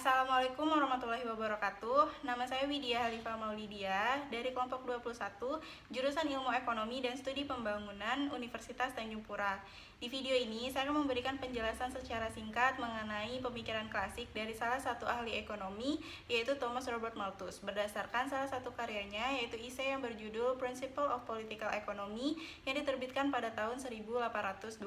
Assalamualaikum warahmatullahi wabarakatuh. Nama saya Widya Halifah Maulidia dari kelompok 21, jurusan Ilmu Ekonomi dan Studi Pembangunan Universitas Tanjung Pura. Di video ini saya akan memberikan penjelasan secara singkat mengenai pemikiran klasik dari salah satu ahli ekonomi, yaitu Thomas Robert Malthus, berdasarkan salah satu karyanya yaitu esai yang berjudul Principle of Political Economy yang diterbitkan pada tahun 1820.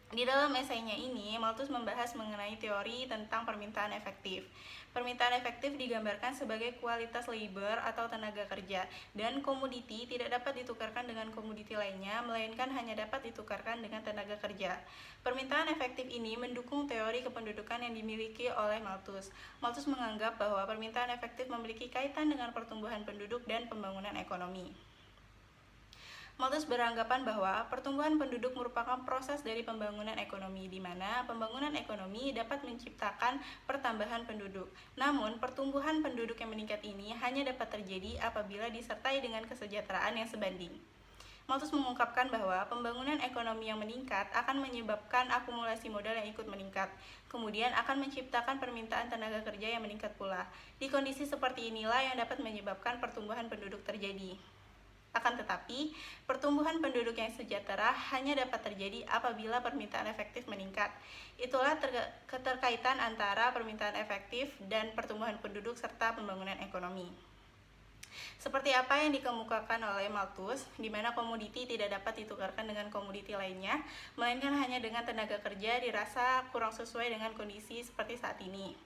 Di dalam esainya ini, Malthus membahas mengenai teori tentang permintaan efektif. Permintaan efektif digambarkan sebagai kualitas labor atau tenaga kerja, dan komoditi tidak dapat ditukarkan dengan komoditi lainnya, melainkan hanya dapat ditukarkan dengan tenaga kerja. Permintaan efektif ini mendukung teori kependudukan yang dimiliki oleh Malthus. Malthus menganggap bahwa permintaan efektif memiliki kaitan dengan pertumbuhan penduduk dan pembangunan ekonomi. Malthus beranggapan bahwa pertumbuhan penduduk merupakan proses dari pembangunan ekonomi, di mana pembangunan ekonomi dapat menciptakan pertambahan penduduk. Namun, pertumbuhan penduduk yang meningkat ini hanya dapat terjadi apabila disertai dengan kesejahteraan yang sebanding. Malthus mengungkapkan bahwa pembangunan ekonomi yang meningkat akan menyebabkan akumulasi modal yang ikut meningkat, kemudian akan menciptakan permintaan tenaga kerja yang meningkat pula. Di kondisi seperti inilah yang dapat menyebabkan pertumbuhan penduduk terjadi. Akan tetapi, pertumbuhan penduduk yang sejahtera hanya dapat terjadi apabila permintaan efektif meningkat. Itulah keterkaitan antara permintaan efektif dan pertumbuhan penduduk serta pembangunan ekonomi. Seperti apa yang dikemukakan oleh Malthus, di mana komoditi tidak dapat ditukarkan dengan komoditi lainnya, melainkan hanya dengan tenaga kerja, dirasa kurang sesuai dengan kondisi seperti saat ini,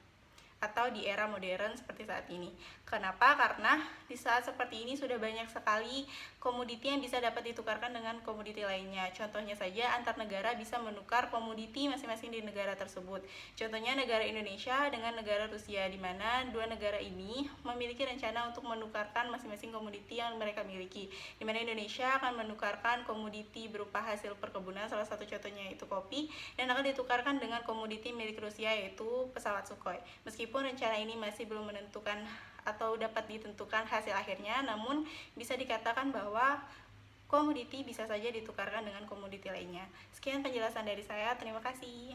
atau di era modern seperti saat ini. Kenapa? Karena di saat seperti ini sudah banyak sekali komoditi yang bisa dapat ditukarkan dengan komoditi lainnya. Contohnya saja, antar negara bisa menukar komoditi masing-masing di negara tersebut. Contohnya negara Indonesia dengan negara Rusia, di mana dua negara ini memiliki rencana untuk menukarkan masing-masing komoditi yang mereka miliki. Di mana Indonesia akan menukarkan komoditi berupa hasil perkebunan, salah satu contohnya yaitu kopi, dan akan ditukarkan dengan komoditi milik Rusia yaitu pesawat Sukhoi. Meskipun rencana ini masih belum menentukan atau dapat ditentukan hasil akhirnya, namun bisa dikatakan bahwa komoditi bisa saja ditukarkan dengan komoditi lainnya. Sekian penjelasan dari saya, terima kasih.